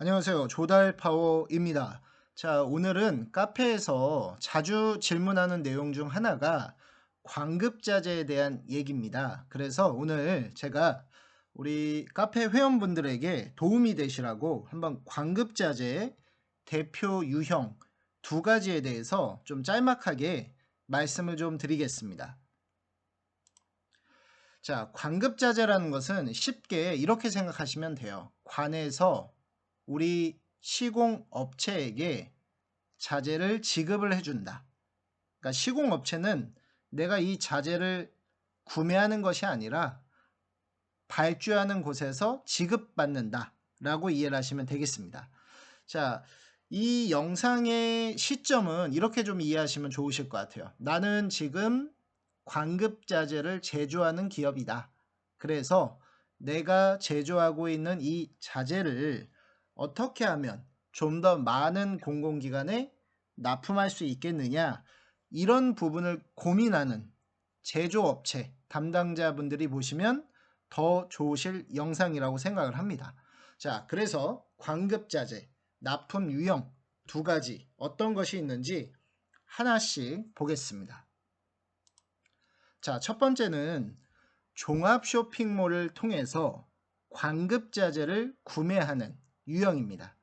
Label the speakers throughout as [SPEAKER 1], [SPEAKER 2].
[SPEAKER 1] 안녕하세요. 조달파워입니다. 자, 오늘은 카페에서 자주 질문하는 내용 중 하나가 광급자재에 대한 얘기입니다. 그래서 오늘 제가 우리 카페 회원분들에게 도움이 되시라고 한번 광급자재의 대표 유형 두 가지에 대해서 좀 짤막하게 말씀을 좀 드리겠습니다. 자, 광급자재라는 것은 쉽게 이렇게 생각하시면 돼요. 관에서 우리 시공업체에게 자재를 지급을 해준다. 그러니까 시공업체는 내가 이 자재를 구매하는 것이 아니라 발주하는 곳에서 지급받는다 라고 이해를 하시면 되겠습니다. 자, 이 영상의 시점은 이렇게 좀 이해하시면 좋으실 것 같아요. 나는 지금 광급자재를 제조하는 기업이다. 그래서 내가 제조하고 있는 이 자재를 어떻게 하면 좀 더 많은 공공기관에 납품할 수 있겠느냐, 이런 부분을 고민하는 제조업체 담당자분들이 보시면 더 좋으실 영상이라고 생각을 합니다. 자, 그래서 광급자재, 납품 유형 두 가지 어떤 것이 있는지 하나씩 보겠습니다. 자, 첫 번째는 종합 쇼핑몰을 통해서 광급자재를 구매하는 유형입니다.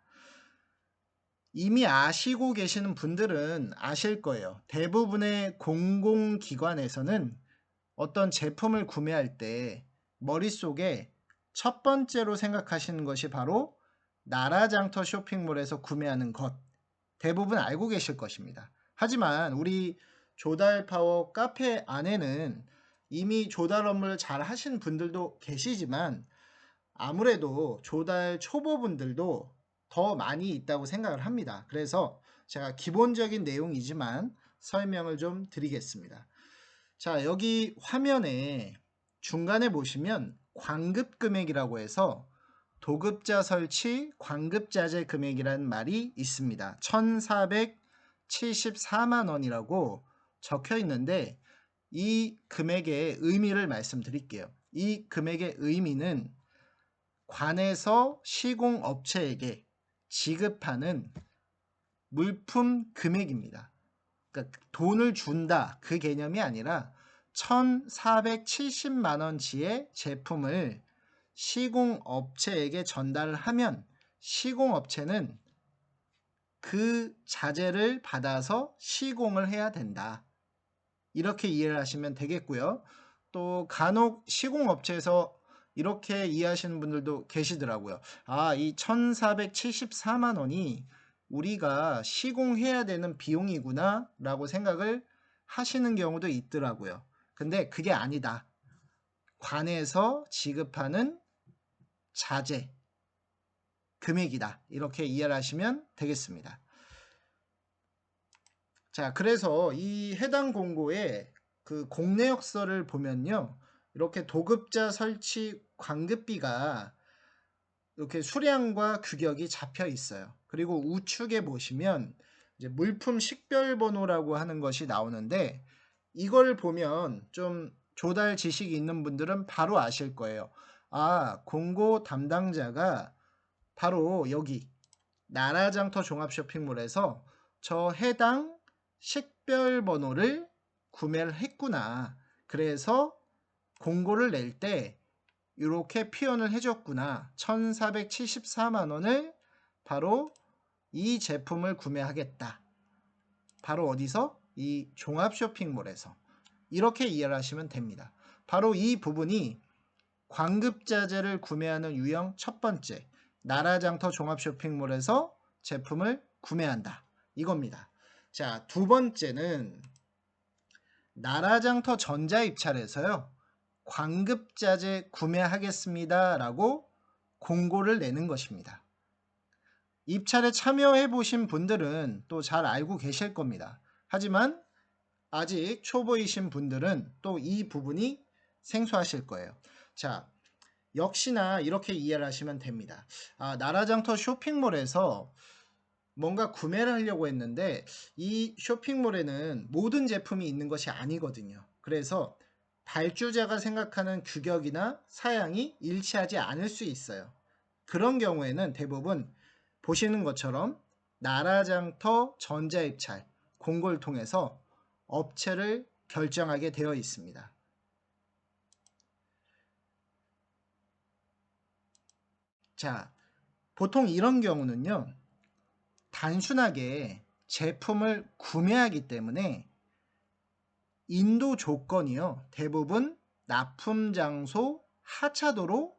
[SPEAKER 1] 이미 아시고 계시는 분들은 아실 거예요. 대부분의 공공기관에서는 어떤 제품을 구매할 때 머릿속에 첫 번째로 생각하시는 것이 바로 나라장터 쇼핑몰에서 구매하는 것, 대부분 알고 계실 것입니다. 하지만 우리 조달파워 카페 안에는 이미 조달 업무를 잘 하신 분들도 계시지만 아무래도 조달 초보분들도 더 많이 있다고 생각을 합니다. 그래서 제가 기본적인 내용이지만 설명을 좀 드리겠습니다. 자, 여기 화면에 중간에 보시면 광급 금액이라고 해서 도급자 설치 광급자재 금액이라는 말이 있습니다. 1,474만 원이라고 적혀 있는데 이 금액의 의미를 말씀드릴게요. 이 금액의 의미는 관에서 시공업체에게 지급하는 물품 금액입니다. 그러니까 돈을 준다 그 개념이 아니라 1,470만 원치의 제품을 시공업체에게 전달을 하면 시공업체는 그 자재를 받아서 시공을 해야 된다. 이렇게 이해를 하시면 되겠고요. 또 간혹 시공업체에서 이렇게 이해하시는 분들도 계시더라고요. 아, 이 1,474만 원이 우리가 시공해야 되는 비용이구나 라고 생각을 하시는 경우도 있더라고요. 근데 그게 아니다. 관에서 지급하는 자재 금액이다. 이렇게 이해를 하시면 되겠습니다. 자, 그래서 이 해당 공고의 그 공내역서를 보면요. 이렇게 도급자 설치 광급비가 이렇게 수량과 규격이 잡혀 있어요. 그리고 우측에 보시면 이제 물품 식별번호라고 하는 것이 나오는데 이걸 보면 좀 조달 지식이 있는 분들은 바로 아실 거예요. 아, 공고 담당자가 바로 여기 나라장터 종합쇼핑몰에서 저 해당 식별번호를 구매를 했구나. 그래서 공고를 낼 때 이렇게 표현을 해줬구나. 1,474만 원을 바로 이 제품을 구매하겠다. 바로 어디서? 이 종합쇼핑몰에서. 이렇게 이해를 하시면 됩니다. 바로 이 부분이 광급자재를 구매하는 유형 첫 번째, 나라장터 종합쇼핑몰에서 제품을 구매한다. 이겁니다. 자, 두 번째는 나라장터 전자입찰에서요. 광급자재 구매하겠습니다 라고 공고를 내는 것입니다. 입찰에 참여해 보신 분들은 또 잘 알고 계실 겁니다. 하지만 아직 초보이신 분들은 또 이 부분이 생소하실 거예요. 자, 역시나 이렇게 이해를 하시면 됩니다. 아, 나라장터 쇼핑몰에서 뭔가 구매를 하려고 했는데 이 쇼핑몰에는 모든 제품이 있는 것이 아니거든요. 그래서 발주자가 생각하는 규격이나 사양이 일치하지 않을 수 있어요. 그런 경우에는 대부분 보시는 것처럼 나라장터 전자입찰 공고를 통해서 업체를 결정하게 되어 있습니다. 자, 보통 이런 경우는요, 단순하게 제품을 구매하기 때문에 인도 조건이요, 대부분 납품 장소 하차도로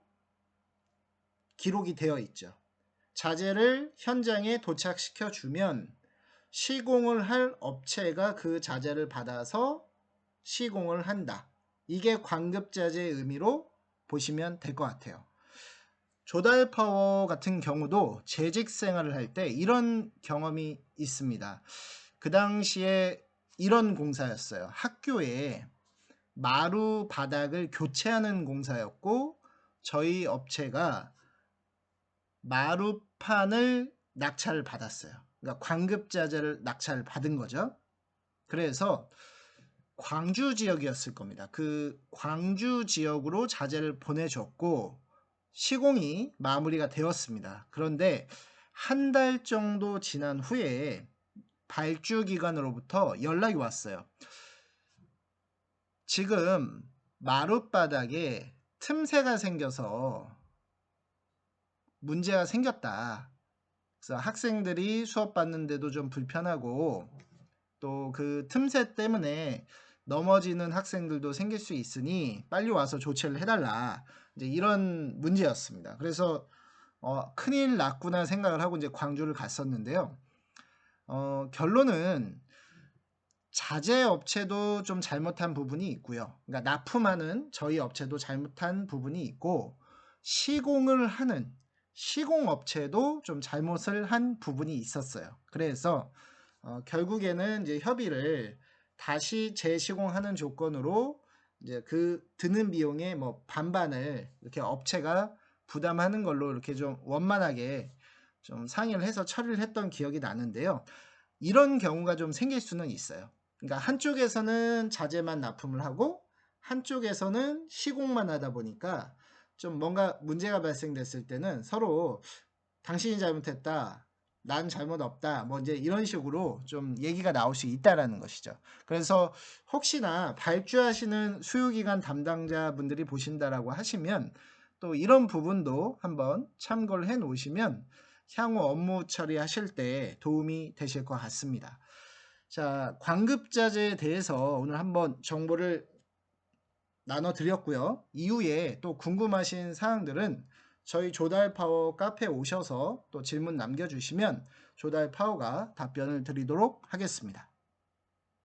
[SPEAKER 1] 기록이 되어 있죠. 자재를 현장에 도착시켜 주면 시공을 할 업체가 그 자재를 받아서 시공을 한다. 이게 광급자재의 의미로 보시면 될 것 같아요. 조달파워 같은 경우도 재직 생활을 할 때 이런 경험이 있습니다. 그 당시에 이런 공사였어요. 학교에 마루 바닥을 교체하는 공사였고, 저희 업체가 마루판을 낙찰을 받았어요. 그러니까 광급자재를 낙찰을 받은 거죠. 그래서 광주 지역이었을 겁니다. 그 광주 지역으로 자재를 보내줬고 시공이 마무리가 되었습니다. 그런데 한 달 정도 지난 후에 발주기관으로부터 연락이 왔어요. 지금 마룻바닥에 틈새가 생겨서 문제가 생겼다. 그래서 학생들이 수업 받는데도 좀 불편하고 또 그 틈새 때문에 넘어지는 학생들도 생길 수 있으니 빨리 와서 조치를 해달라. 이제 이런 문제였습니다. 그래서 큰일 났구나 생각을 하고 이제 광주를 갔었는데요. 결론은 자재 업체도 좀 잘못한 부분이 있고요. 그러니까 납품하는 저희 업체도 잘못한 부분이 있고, 시공을 하는 시공 업체도 좀 잘못을 한 부분이 있었어요. 그래서 결국에는 이제 협의를 다시 재시공하는 조건으로 이제 그 드는 비용의 뭐 반반을 이렇게 업체가 부담하는 걸로 이렇게 좀 원만하게 좀 상의를 해서 처리를 했던 기억이 나는데요. 이런 경우가 좀 생길 수는 있어요. 그러니까 한쪽에서는 자재만 납품을 하고 한쪽에서는 시공만 하다 보니까 좀 뭔가 문제가 발생됐을 때는 서로 당신이 잘못했다, 난 잘못 없다, 뭐 이제 이런 식으로 좀 얘기가 나올 수 있다라는 것이죠. 그래서 혹시나 발주하시는 수요기관 담당자분들이 보신다라고 하시면 또 이런 부분도 한번 참고를 해 놓으시면 향후 업무 처리하실 때 도움이 되실 것 같습니다. 자, 광급자재에 대해서 오늘 한번 정보를 나눠드렸고요. 이후에 또 궁금하신 사항들은 저희 조달파워 카페에 오셔서 또 질문 남겨주시면 조달파워가 답변을 드리도록 하겠습니다.